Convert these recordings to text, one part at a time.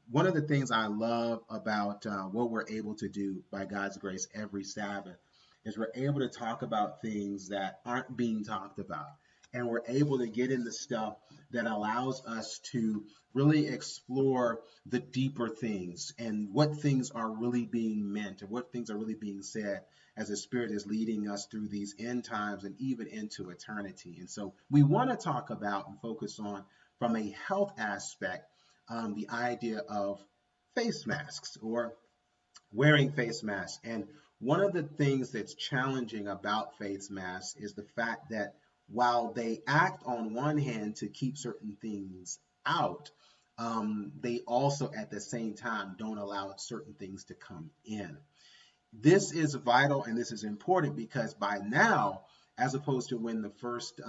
one of the things I love about what we're able to do by God's grace every Sabbath is we're able to talk about things that aren't being talked about. And we're able to get into stuff that allows us to really explore the deeper things and what things are really being meant and what things are really being said as the Spirit is leading us through these end times and even into eternity. And so we want to talk about and focus on, from a health aspect, the idea of face masks or wearing face masks. And one of the things that's challenging about face masks is the fact that while they act on one hand to keep certain things out, they also at the same time don't allow certain things to come in. This is vital and this is important because by now, as opposed to when the first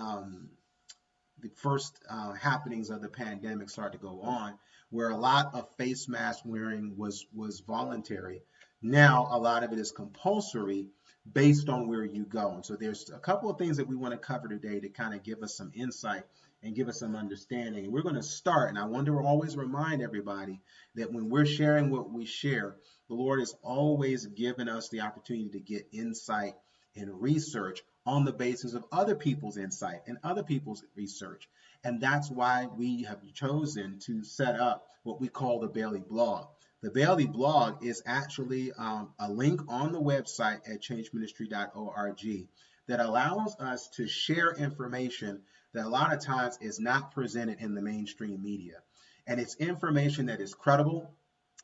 happenings of the pandemic started to go on, where a lot of face mask wearing was voluntary. Now a lot of it is compulsory based on where you go. And so there's a couple of things that we want to cover today to kind of give us some insight and give us some understanding. And we're going to start, and I want to always remind everybody that when we're sharing what we share, the Lord has always given us the opportunity to get insight and research on the basis of other people's insight and other people's research. And that's why we have chosen to set up what we call the Bailey blog. The Bailey blog is actually a link on the website at changeministry.org that allows us to share information that a lot of times is not presented in the mainstream media. And it's information that is credible,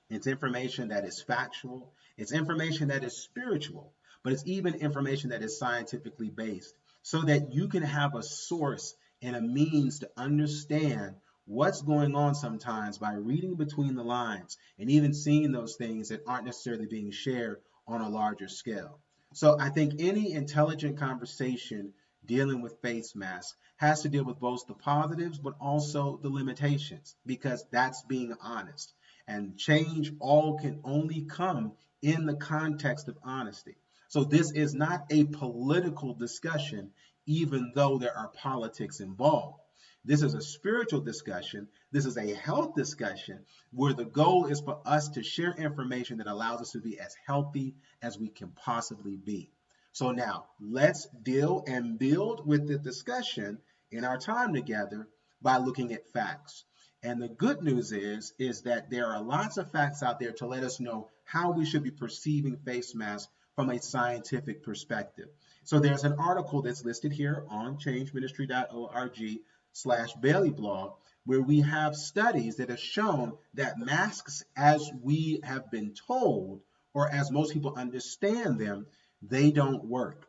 it's information that is factual, it's information that is spiritual, but it's even information that is scientifically based so that you can have a source and a means to understand what's going on sometimes by reading between the lines and even seeing those things that aren't necessarily being shared on a larger scale. So I think any intelligent conversation dealing with face masks has to deal with both the positives but also the limitations, because that's being honest. And change all can only come in the context of honesty. So this is not a political discussion, even though there are politics involved. This is a spiritual discussion. This is a health discussion where the goal is for us to share information that allows us to be as healthy as we can possibly be. So now let's deal and build with the discussion in our time together by looking at facts. And the good news is that there are lots of facts out there to let us know how we should be perceiving face masks from a scientific perspective. So there's an article that's listed here on changeministry.org/Bailey blog, where we have studies that have shown that masks, as we have been told, or as most people understand them, they don't work.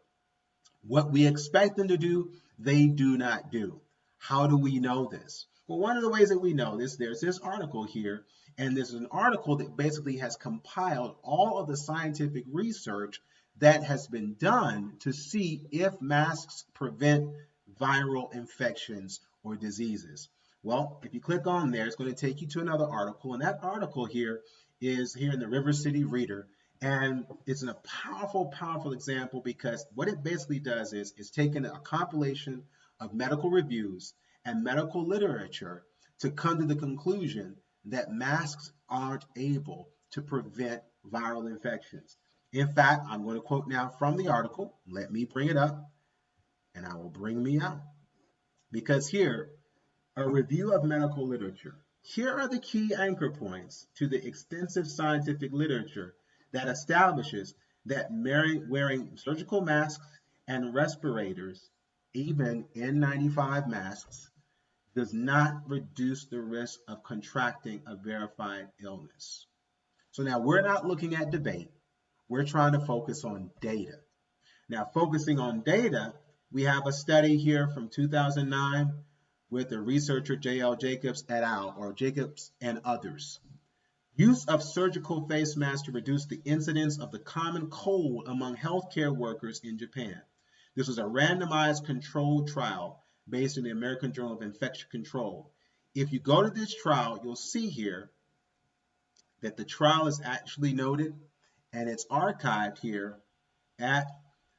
What we expect them to do, they do not do. How do we know this? Well, one of the ways that we know this, there's this article here, and this is an article that basically has compiled all of the scientific research that has been done to see if masks prevent viral infections or diseases. Well, if you click on there, it's going to take you to another article, and that article here is here in the River City Reader, and it's a powerful, powerful example because what it basically does is it's taken a compilation of medical reviews and medical literature to come to the conclusion that masks aren't able to prevent viral infections. In fact, I'm going to quote now from the article. Let me bring it up, and I will bring me out. Because here, a review of medical literature. Here are the key anchor points to the extensive scientific literature that establishes that wearing surgical masks and respirators, even N95 masks, does not reduce the risk of contracting a verified illness. So now we're not looking at debate. We're trying to focus on data. Now, focusing on data, we have a study here from 2009 with the researcher J.L. Jacobs et al., or Jacobs and others. Use of surgical face masks to reduce the incidence of the common cold among healthcare workers in Japan. This was a randomized controlled trial based in the American Journal of Infection Control. If you go to this trial, you'll see here that the trial is actually noted and it's archived here at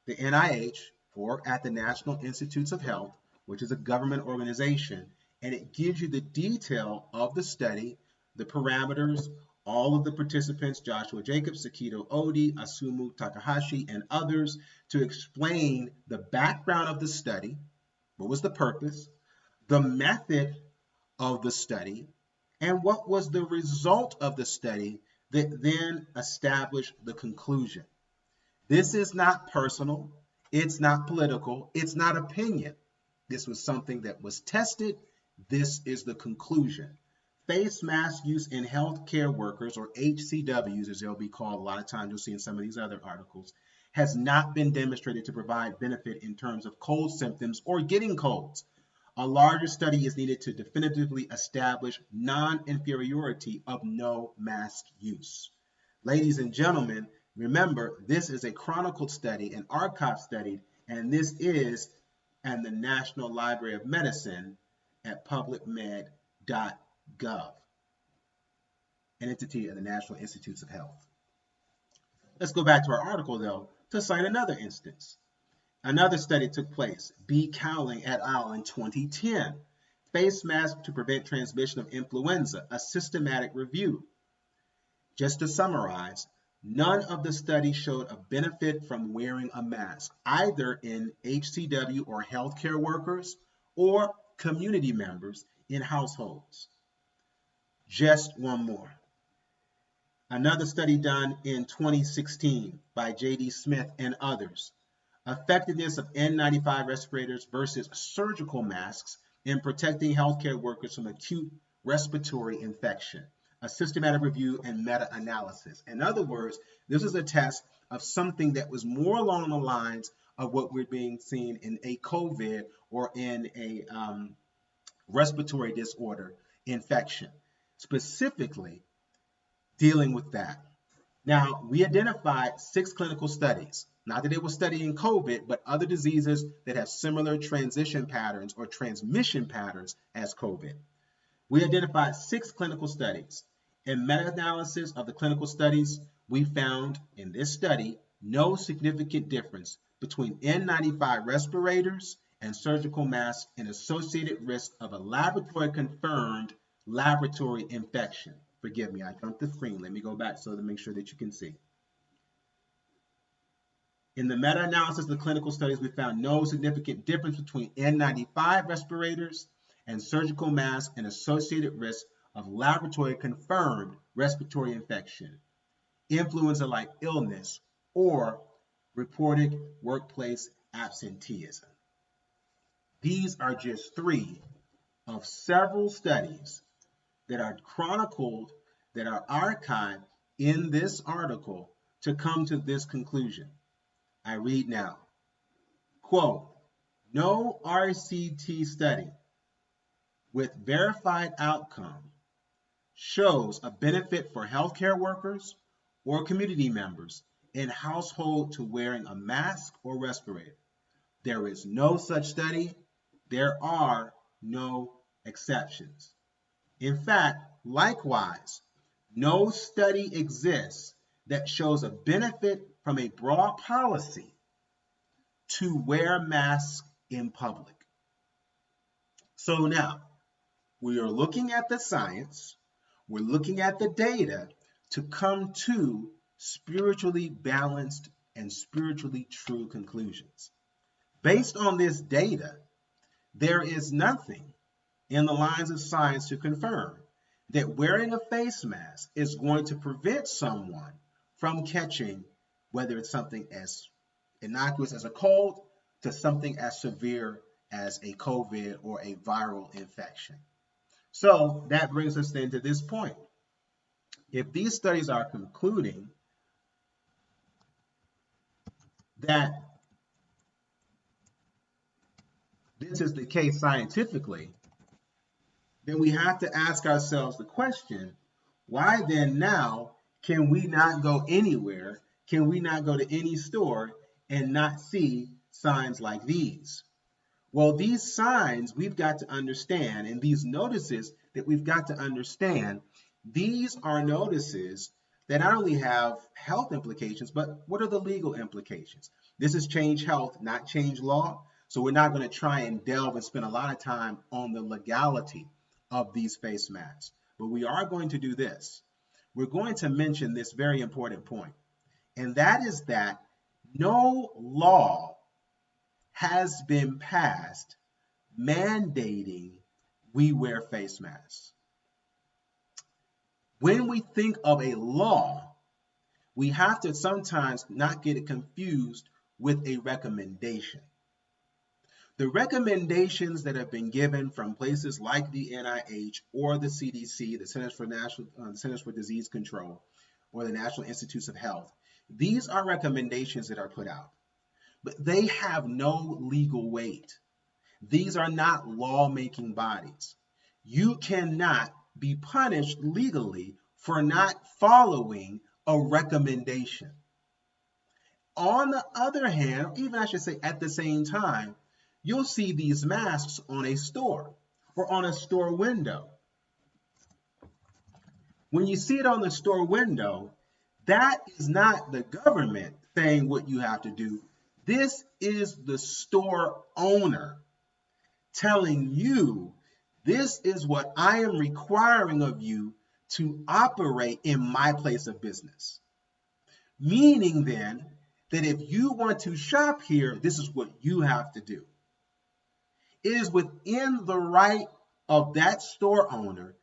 the NIH, or at the National Institutes of Health, which is a government organization, and it gives you the detail of the study, the parameters, all of the participants, Joshua Jacobs, Sakito Odi, Asumu Takahashi, and others, to explain the background of the study, what was the purpose, the method of the study, and what was the result of the study that then established the conclusion. This is not personal, it's not political, it's not opinion. This was something that was tested. This is the conclusion. Face mask use in healthcare workers, or HCWs as they'll be called, a lot of times you'll see in some of these other articles, has not been demonstrated to provide benefit in terms of cold symptoms or getting colds. A larger study is needed to definitively establish non-inferiority of no mask use. Ladies and gentlemen, remember, this is a chronicled study, an archive study, and this is in the National Library of Medicine at publicmed.gov, an entity of the National Institutes of Health. Let's go back to our article, though, to cite another instance. Another study took place, B. Cowling et al. In 2010, Face Mask to Prevent Transmission of Influenza, a systematic review. Just to summarize, none of the studies showed a benefit from wearing a mask, either in HCW or healthcare workers or community members in households. Just one more. Another study done in 2016 by J.D. Smith and others. Effectiveness of N95 respirators versus surgical masks in protecting healthcare workers from acute respiratory infection. A systematic review and meta-analysis. In other words, this is a test of something that was more along the lines of what we're being seen in a COVID or in a respiratory disorder infection, specifically dealing with that. Now, we identified 6 clinical studies. Not that it was studying COVID, but other diseases that have similar transition patterns or transmission patterns as COVID. We identified 6 clinical studies. In meta-analysis of the clinical studies, we found in this study no significant difference between N95 respirators and surgical masks and associated risk of a laboratory-confirmed laboratory infection. Forgive me, I jumped the screen. Let me go back so to make sure that you can see. In the meta-analysis of the clinical studies, we found no significant difference between N95 respirators and surgical masks and associated risk of laboratory-confirmed respiratory infection, influenza-like illness, or reported workplace absenteeism. These are just 3 of several studies that are chronicled, that are archived in this article to come to this conclusion. I read now, quote, no RCT study with verified outcome shows a benefit for healthcare workers or community members in household to wearing a mask or respirator. There is no such study. There are no exceptions. In fact, likewise, no study exists that shows a benefit from a broad policy to wear masks in public. So now, we are looking at the science, we're looking at the data to come to spiritually balanced and spiritually true conclusions. Based on this data, there is nothing in the lines of science to confirm that wearing a face mask is going to prevent someone from catching, whether it's something as innocuous as a cold to something as severe as a COVID or a viral infection. So that brings us then to this point. If these studies are concluding that this is the case scientifically, then we have to ask ourselves the question, why then now can we not go anywhere? Can we not go to any store and not see signs like these? Well, these signs we've got to understand, and these notices that we've got to understand, these are notices that not only have health implications, but what are the legal implications? This is change health, not change law. So we're not going to try and delve and spend a lot of time on the legality of these face masks. but we are going to do this. We're going to mention this very important point, and that is that no law has been passed mandating we wear face masks. When we think of a law, we have to sometimes not get it confused with a recommendation. The recommendations that have been given from places like the NIH or the CDC, the Centers for Disease Control, or the National Institutes of Health, these are recommendations that are put out, but they have no legal weight. These are not lawmaking bodies. You cannot be punished legally for not following a recommendation. On the other hand, or even I should say at the same time, you'll see these masks on a store or on a store window. When you see it on the store window, that is not the government saying what you have to do. This is the store owner telling you, this is what I am requiring of you to operate in my place of business. Meaning then that if you want to shop here, this is what you have to do. It is within the right of that store owner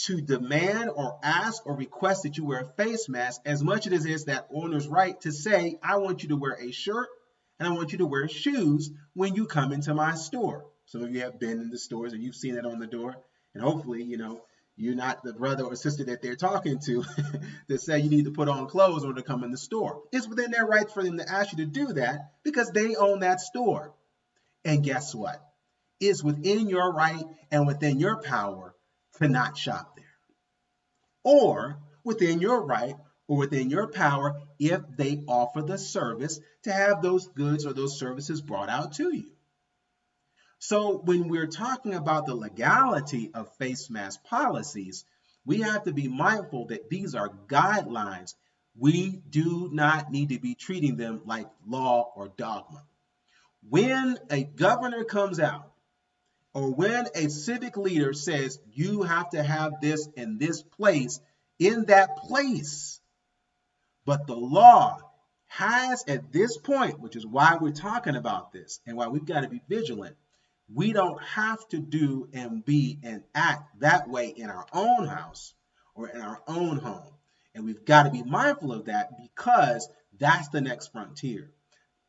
to demand or ask or request that you wear a face mask, as much as it is that owner's right to say, I want you to wear a shirt and I want you to wear shoes when you come into my store. Some of you have been in the stores and you've seen it on the door, and hopefully, you're not the brother or sister that they're talking to that say you need to put on clothes in order to come in the store. It's within their right for them to ask you to do that because they own that store. And guess what? It's within your right and within your power to not shop there. Or within your right or within your power if they offer the service to have those goods or those services brought out to you. So when we're talking about the legality of face mask policies, we have to be mindful that these are guidelines. We do not need to be treating them like law or dogma. When a governor comes out, or when a civic leader says you have to have this in this place, in that place, but the law has at this point, which is why we're talking about this and why we've got to be vigilant, we don't have to do and be and act that way in our own house or in our own home. And we've got to be mindful of that because that's the next frontier.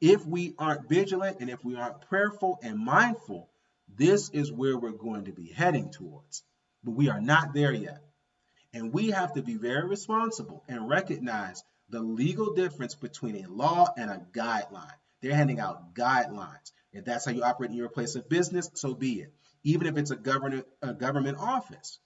If we aren't vigilant and if we aren't prayerful and mindful, this is where we're going to be heading towards. But we are not there yet. And we have to be very responsible and recognize the legal difference between a law and a guideline. They're handing out guidelines. If that's how you operate in your place of business, so be it. Even if it's a government office.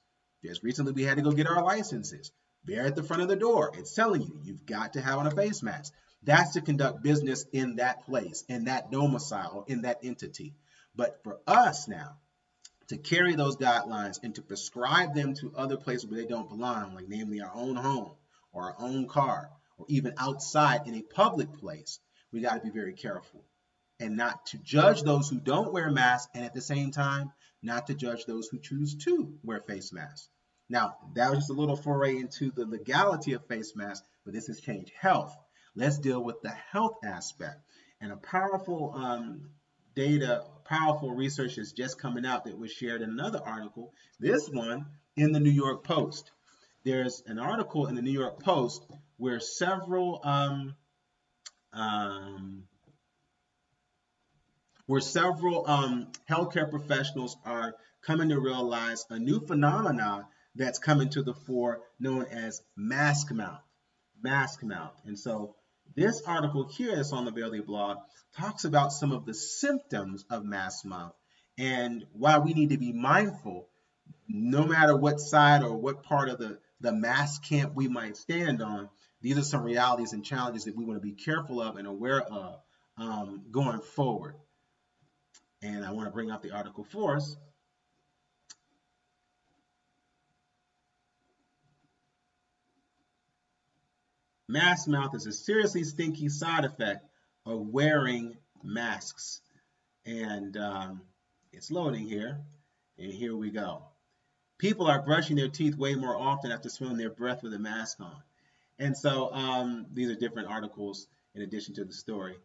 Just recently we had to go get our licenses. They're at the front of the door. It's telling you, you've got to have on a face mask. That's to conduct business in that place, in that domicile, or in that entity. But for us now, to carry those guidelines and to prescribe them to other places where they don't belong, like namely our own home or our own car, or even outside in a public place, we got to be very careful. And not to judge those who don't wear masks, and at the same time, not to judge those who choose to wear face masks. Now, that was just a little foray into the legality of face masks, but this has changed health. Let's deal with the health aspect. And a powerful powerful research is just coming out that was shared in another article, this one in the New York Post. There's an article in the New York Post where several healthcare professionals are coming to realize a new phenomenon that's coming to the fore known as mask mouth. And so this article here that's on the Bailey blog talks about some of the symptoms of mask mouth and why we need to be mindful, no matter what side or what part of the mask camp we might stand on. These are some realities and challenges that we want to be careful of and aware of going forward. And I want to bring up the article for us. Mask mouth is a seriously stinky side effect of wearing masks. And it's loading here. And here we go. People are brushing their teeth way more often after smelling their breath with a mask on. And so these are different articles in addition to the story.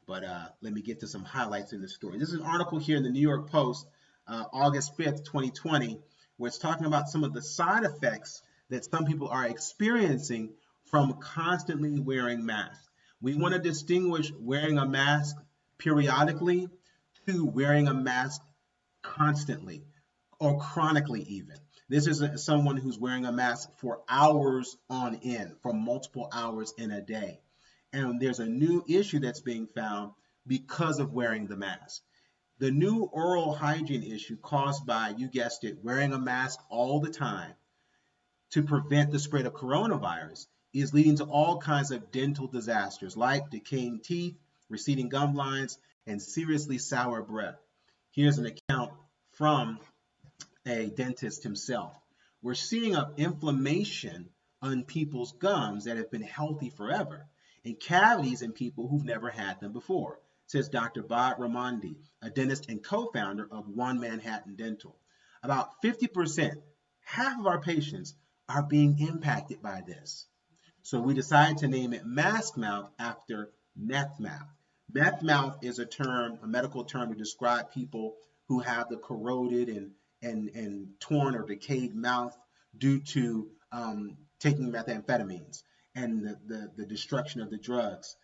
But let me get to some highlights in the story. This is an article here in the New York Post, August 5th, 2020, where it's talking about some of the side effects that some people are experiencing from constantly wearing masks. We want to distinguish wearing a mask periodically to wearing a mask constantly or chronically even. This is someone who's wearing a mask for hours on end, for multiple hours in a day. And there's a new issue that's being found because of wearing the mask. The new oral hygiene issue caused by, you guessed it, wearing a mask all the time to prevent the spread of coronavirus is leading to all kinds of dental disasters like decaying teeth, receding gum lines, and seriously sour breath. Here's an account from a dentist himself. We're seeing an inflammation on people's gums that have been healthy forever and cavities in people who've never had them before, says Dr. Bob Raimondi, a dentist and co-founder of One Manhattan Dental. About 50%, half of our patients are being impacted by this. So we decided to name it mask mouth after meth mouth. Meth mouth is a term, a medical term to describe people who have the corroded and torn or decayed mouth due to taking methamphetamines and the destruction of the drugs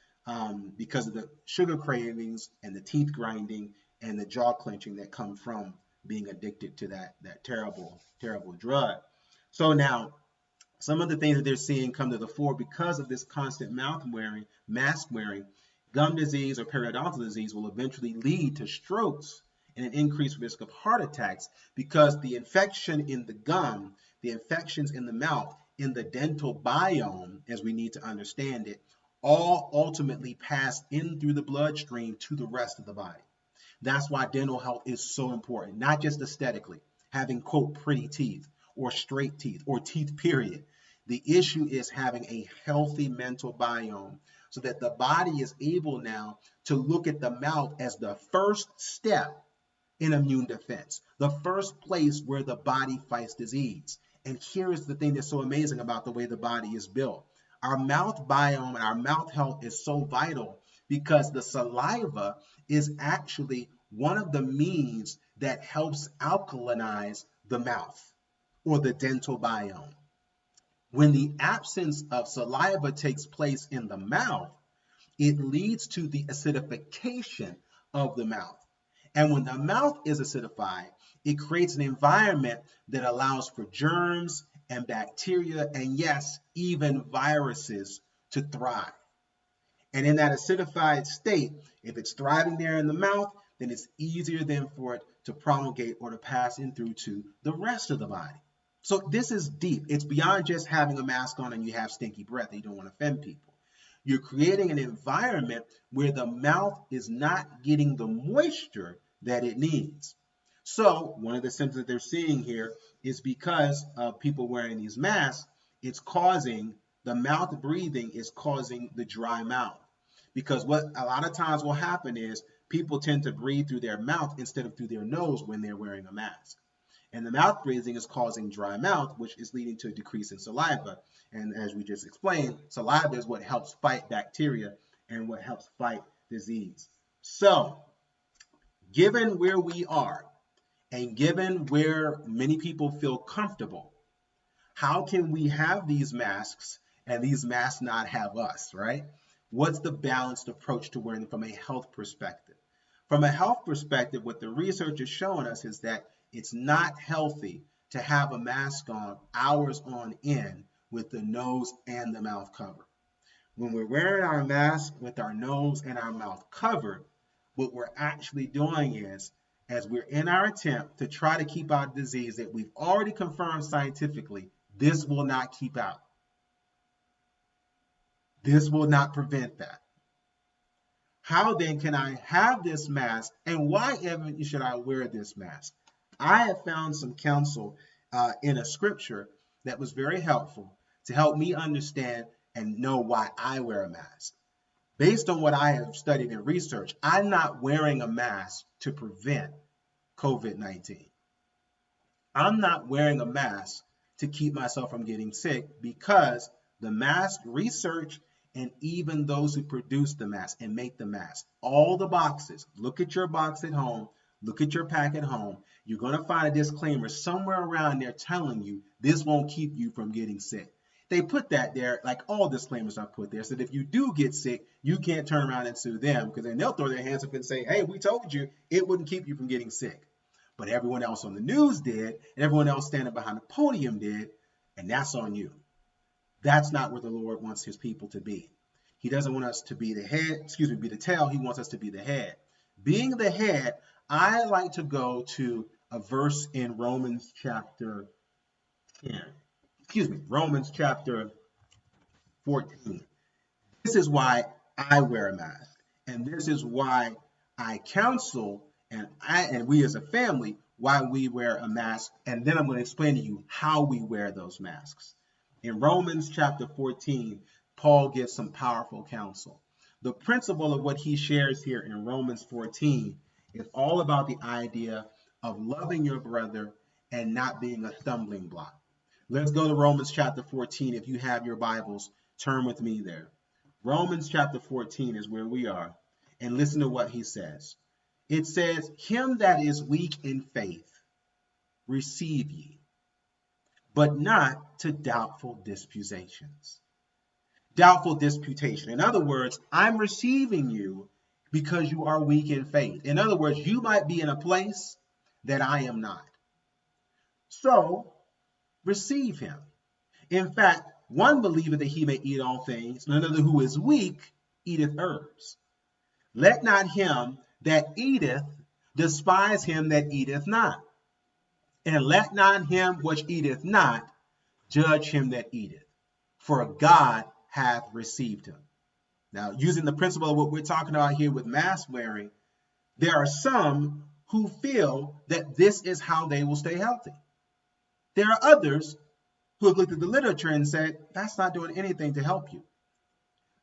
because of the sugar cravings and the teeth grinding and the jaw clenching that come from being addicted to that terrible drug. So now some of the things that they're seeing come to the fore because of this constant mask wearing, gum disease or periodontal disease will eventually lead to strokes and an increased risk of heart attacks because the infection in the gum, the infections in the mouth, in the dental biome, as we need to understand it, all ultimately pass in through the bloodstream to the rest of the body. That's why dental health is so important, not just aesthetically, having, quote, pretty teeth or straight teeth or teeth, period. The issue is having a healthy mental biome so that the body is able now to look at the mouth as the first step in immune defense, the first place where the body fights disease. And here is the thing that's so amazing about the way the body is built. Our mouth biome and our mouth health is so vital because the saliva is actually one of the means that helps alkalinize the mouth or the dental biome. When the absence of saliva takes place in the mouth, it leads to the acidification of the mouth. And when the mouth is acidified, it creates an environment that allows for germs and bacteria and, yes, even viruses to thrive. And in that acidified state, if it's thriving there in the mouth, then it's easier then for it to promulgate or to pass in through to the rest of the body. So this is deep. It's beyond just having a mask on and you have stinky breath and you don't want to offend people. You're creating an environment where the mouth is not getting the moisture that it needs. So one of the symptoms that they're seeing here is because of people wearing these masks, it's causing the mouth breathing is causing the dry mouth. Because what a lot of times will happen is people tend to breathe through their mouth instead of through their nose when they're wearing a mask. And the mouth breathing is causing dry mouth, which is leading to a decrease in saliva. And as we just explained, saliva is what helps fight bacteria and what helps fight disease. So, given where we are, and given where many people feel comfortable, how can we have these masks and these masks not have us, right? What's the balanced approach to wearing them from a health perspective? From a health perspective, what the research is showing us is that it's not healthy to have a mask on hours on end with the nose and the mouth covered. When we're wearing our mask with our nose and our mouth covered, what we're actually doing is, as we're in our attempt to try to keep out disease that we've already confirmed scientifically, this will not keep out. This will not prevent that. How then can I have this mask, and why even should I wear this mask? I have found some counsel in a scripture that was very helpful to help me understand and know why I wear a mask. Based on what I have studied and researched, I'm not wearing a mask to prevent COVID-19. I'm not wearing a mask to keep myself from getting sick, because the mask research and even those who produce the mask and make the mask, all the boxes, look at your box at home, look at your pack at home, you're going to find a disclaimer somewhere around there telling you this won't keep you from getting sick. They put that there, like all disclaimers are put there, so that if you do get sick, you can't turn around and sue them, because then they'll throw their hands up and say, hey, we told you it wouldn't keep you from getting sick. But everyone else on the news did, and everyone else standing behind the podium did, and that's on you. That's not where the Lord wants his people to be. He doesn't want us to be the head, be the tail. He wants us to be the head. Being the head, I like to go to a verse in Romans chapter 14. This is why I wear a mask, and this is why I counsel, and we as a family, why we wear a mask, and then I'm going to explain to you how we wear those masks. In Romans chapter 14, Paul gives some powerful counsel. The principle of what he shares here in Romans 14 is all about the idea of loving your brother and not being a stumbling block. Let's go to Romans chapter 14. If you have your Bibles, turn with me there. Romans chapter 14 is where we are, and listen to what he says. It says, him that is weak in faith, receive ye, but not to doubtful disputations. Doubtful disputation. In other words, I'm receiving you because you are weak in faith. In other words, you might be in a place that I am not. So, receive him. In fact, one believeth that he may eat all things, and another who is weak eateth herbs. Let not him that eateth despise him that eateth not. And let not him which eateth not judge him that eateth, for God hath received him. Now, using the principle of what we're talking about here with mask wearing, there are some who feel that this is how they will stay healthy. There are others who have looked at the literature and said, that's not doing anything to help you.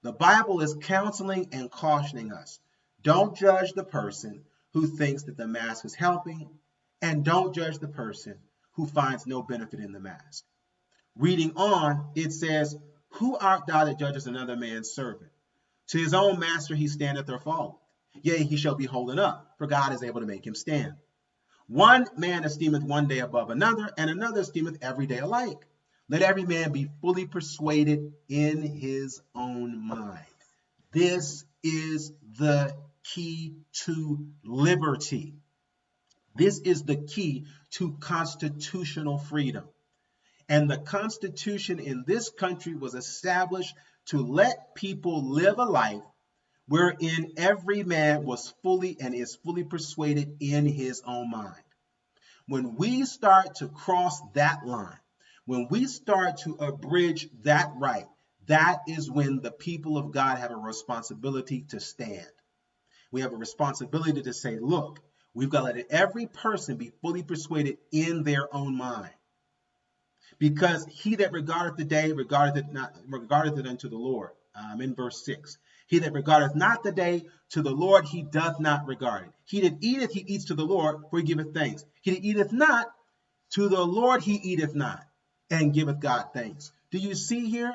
The Bible is counseling and cautioning us. Don't judge the person who thinks that the mask is helping, and don't judge the person who finds no benefit in the mask. Reading on, it says, who art thou that judgest another man's servant? To his own master he standeth or falleth. Yea, he shall be holding up, for God is able to make him stand. One man esteemeth one day above another, and another esteemeth every day alike. Let every man be fully persuaded in his own mind. This is the key to liberty. This is the key to constitutional freedom. And the Constitution in this country was established to let people live a life wherein every man was fully and is fully persuaded in his own mind. When we start to cross that line, when we start to abridge that right, that is when the people of God have a responsibility to stand. We have a responsibility to say, look, we've got to let every person be fully persuaded in their own mind. Because he that regardeth the day regardeth it unto the Lord. In verse 6. He that regardeth not the day to the Lord, he doth not regard it. He that eateth, he eats to the Lord, for he giveth thanks. He that eateth not, to the Lord he eateth not, and giveth God thanks. Do you see here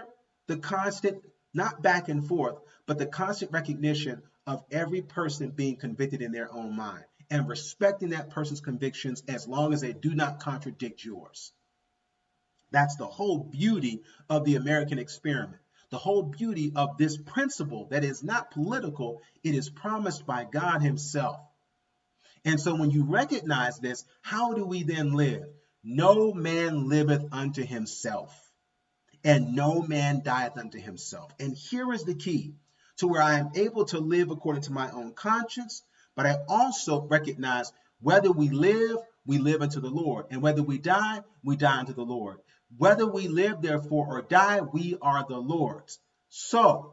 the constant, not back and forth, but the constant recognition of every person being convicted in their own mind, and respecting that person's convictions as long as they do not contradict yours? That's the whole beauty of the American experiment. The whole beauty of this principle that is not political, it is promised by God himself. And so when you recognize this, how do we then live? No man liveth unto himself, and no man dieth unto himself. And here is the key to where I am able to live according to my own conscience, but I also recognize whether we live unto the Lord, and whether we die unto the Lord. Whether we live, therefore, or die, we are the Lord's. So,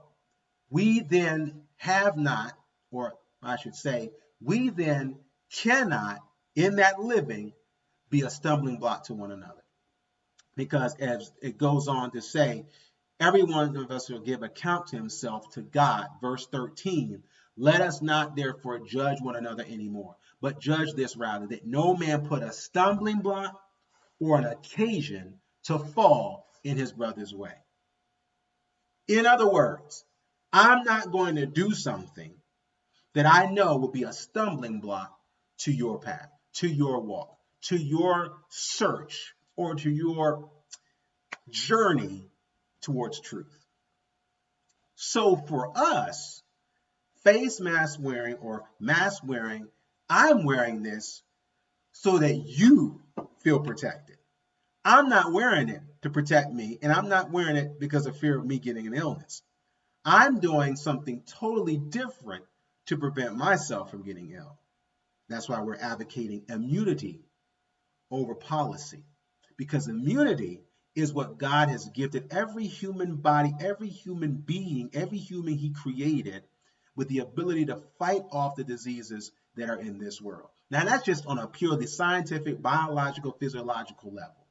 we then have not, or I should say, we then cannot, in that living, be a stumbling block to one another. Because as it goes on to say, every one of us will give account to himself to God. Verse 13, let us not therefore judge one another anymore, but judge this rather, that no man put a stumbling block or an occasion to fall in his brother's way. In other words, I'm not going to do something that I know will be a stumbling block to your path, to your walk, to your search, or to your journey towards truth. So for us, face mask wearing or mask wearing, I'm wearing this so that you feel protected. I'm not wearing it to protect me, and I'm not wearing it because of fear of me getting an illness. I'm doing something totally different to prevent myself from getting ill. That's why we're advocating immunity over policy, because immunity is what God has gifted every human body, every human being, every human he created with the ability to fight off the diseases that are in this world. Now, that's just on a purely scientific, biological, physiological level.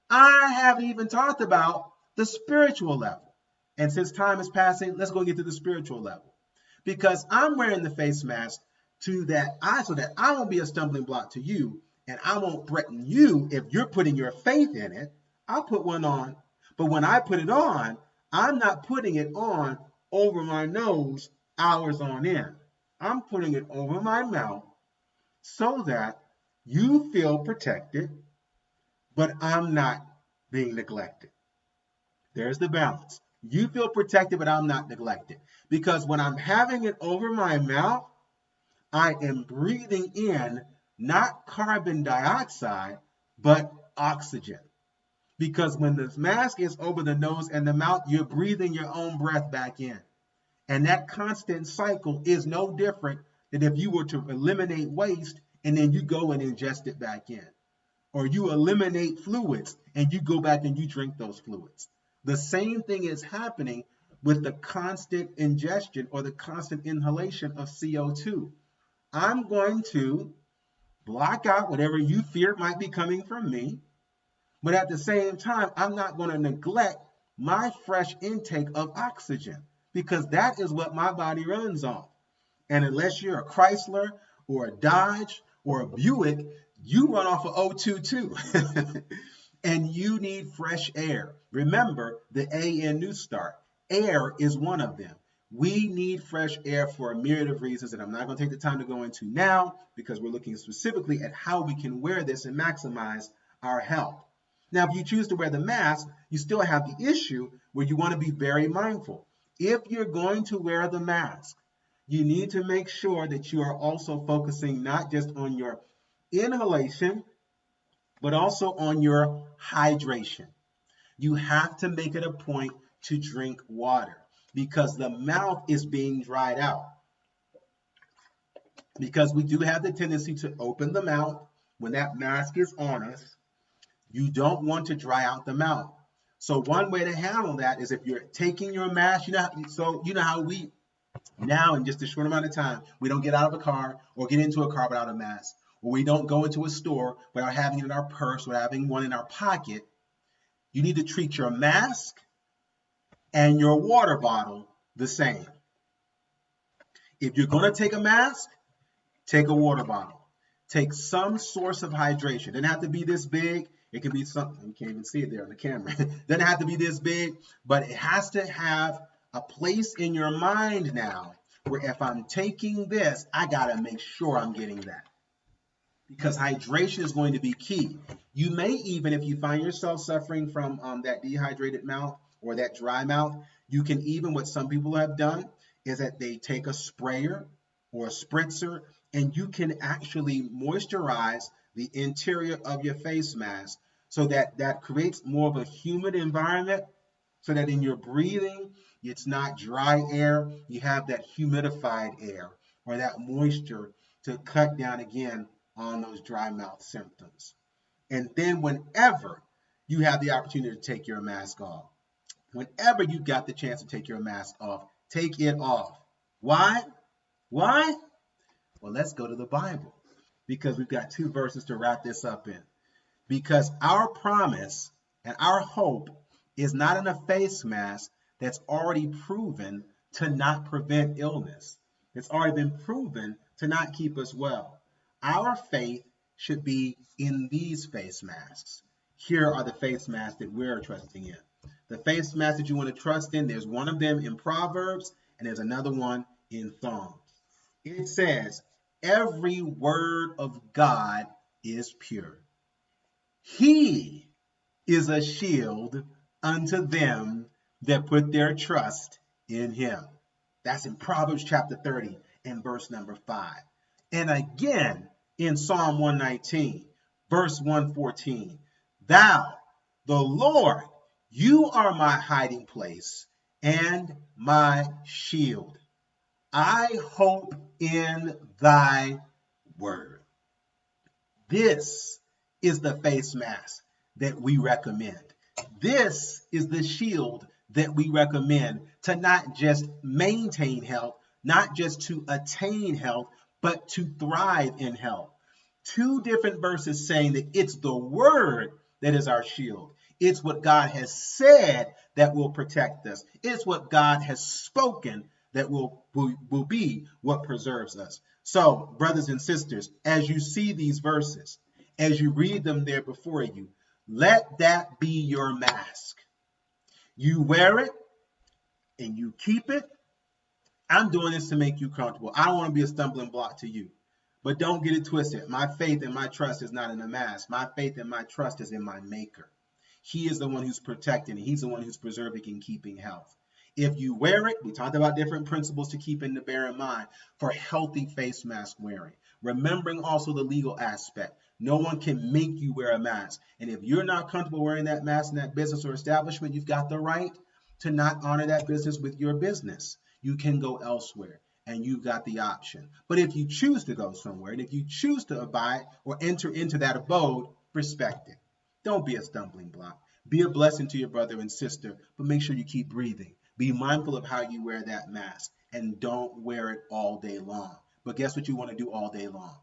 I haven't even talked about the spiritual level. And since time is passing, let's go get to the spiritual level. Because I'm wearing the face mask so that I won't be a stumbling block to you, and I won't threaten you if you're putting your faith in it. I'll put one on. But when I put it on, I'm not putting it on over my nose hours on end. I'm putting it over my mouth so that you feel protected, but I'm not being neglected. There's the balance. You feel protected, but I'm not neglected. Because when I'm having it over my mouth, I am breathing in not carbon dioxide, but oxygen. Because when the mask is over the nose and the mouth, you're breathing your own breath back in. And that constant cycle is no different than if you were to eliminate waste and then you go and ingest it back in. Or you eliminate fluids and you go back and you drink those fluids. The same thing is happening with the constant ingestion or the constant inhalation of CO2. I'm going to block out whatever you fear might be coming from me, but at the same time, I'm not going to neglect my fresh intake of oxygen because that is what my body runs on. And unless you're a Chrysler or a Dodge or a Buick, you run off of O2 too. And you need fresh air. Remember the A in New Start. Air is one of them. We need fresh air for a myriad of reasons that I'm not going to take the time to go into now because we're looking specifically at how we can wear this and maximize our health. Now, if you choose to wear the mask, you still have the issue where you want to be very mindful. If you're going to wear the mask, you need to make sure that you are also focusing not just on your inhalation, but also on your hydration. You have to make it a point to drink water because the mouth is being dried out. Because we do have the tendency to open the mouth when that mask is on us. You don't want to dry out the mouth. So one way to handle that is if you're taking your mask, you know how we now in just a short amount of time, we don't get out of a car or get into a car without a mask, or we don't go into a store without having it in our purse or having one in our pocket. You need to treat your mask and your water bottle the same. If you're going to take a mask, take a water bottle. Take some source of hydration. It doesn't have to be this big. It can be something, you can't even see it there on the camera. It doesn't have to be this big, but it has to have a place in your mind now where if I'm taking this, I got to make sure I'm getting that. Because hydration is going to be key. You may even, if you find yourself suffering from that dehydrated mouth or that dry mouth, you can even, what some people have done is that they take a sprayer or a spritzer and you can actually moisturize the interior of your face mask so that creates more of a humid environment so that in your breathing, it's not dry air, you have that humidified air or that moisture to cut down again on those dry mouth symptoms. And then whenever you have the opportunity to take your mask off, whenever you got the chance to take your mask off, take it off. Why? Why? Well, let's go to the Bible because we've got two verses to wrap this up in. Because our promise and our hope is not in a face mask that's already proven to not prevent illness. It's already been proven to not keep us well. Our faith should be in these face masks. Here are the face masks that we're trusting in. The face mask that you want to trust in, there's one of them in Proverbs, and there's another one in Psalms. It says, every word of God is pure. He is a shield unto them that put their trust in him. That's in Proverbs chapter 30 and verse number 5. And again in Psalm 119, verse 114, thou, the Lord, you are my hiding place and my shield. I hope in thy word. This is the face mask that we recommend. This is the shield that we recommend to not just maintain health, not just to attain health, but to thrive in health. Two different verses saying that it's the word that is our shield. It's what God has said that will protect us. It's what God has spoken that will be what preserves us. So, brothers and sisters, as you see these verses, as you read them there before you, let that be your mask. You wear it and you keep it. I'm doing this to make you comfortable. I don't want to be a stumbling block to you. But don't get it twisted. My faith and my trust is not in a mask. My faith and my trust is in my Maker. He is the one who's protecting. He's the one who's preserving and keeping health. If you wear it, we talked about different principles to keep and to bear in mind for healthy face mask wearing. Remembering also the legal aspect. No one can make you wear a mask. And if you're not comfortable wearing that mask in that business or establishment, you've got the right to not honor that business with your business. You can go elsewhere and you've got the option. But if you choose to go somewhere and if you choose to abide or enter into that abode, respect it. Don't be a stumbling block. Be a blessing to your brother and sister, but make sure you keep breathing. Be mindful of how you wear that mask and don't wear it all day long. But guess what you want to do all day long?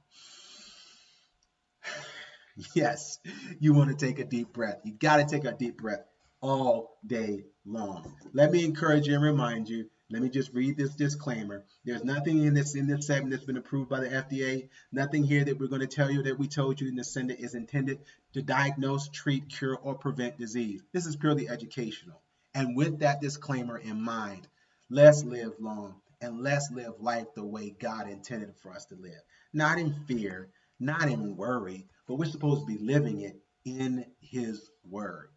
Yes, you want to take a deep breath. You got to take a deep breath all day long. Let me encourage you and remind you. Let me just read this disclaimer. There's nothing in this segment that's been approved by the FDA. Nothing here that we're going to tell you that we told you in the sender is intended to diagnose, treat, cure, or prevent disease. This is purely educational. And with that disclaimer in mind, let's live long and let's live life the way God intended for us to live. Not in fear, not in worry, but we're supposed to be living it in his word.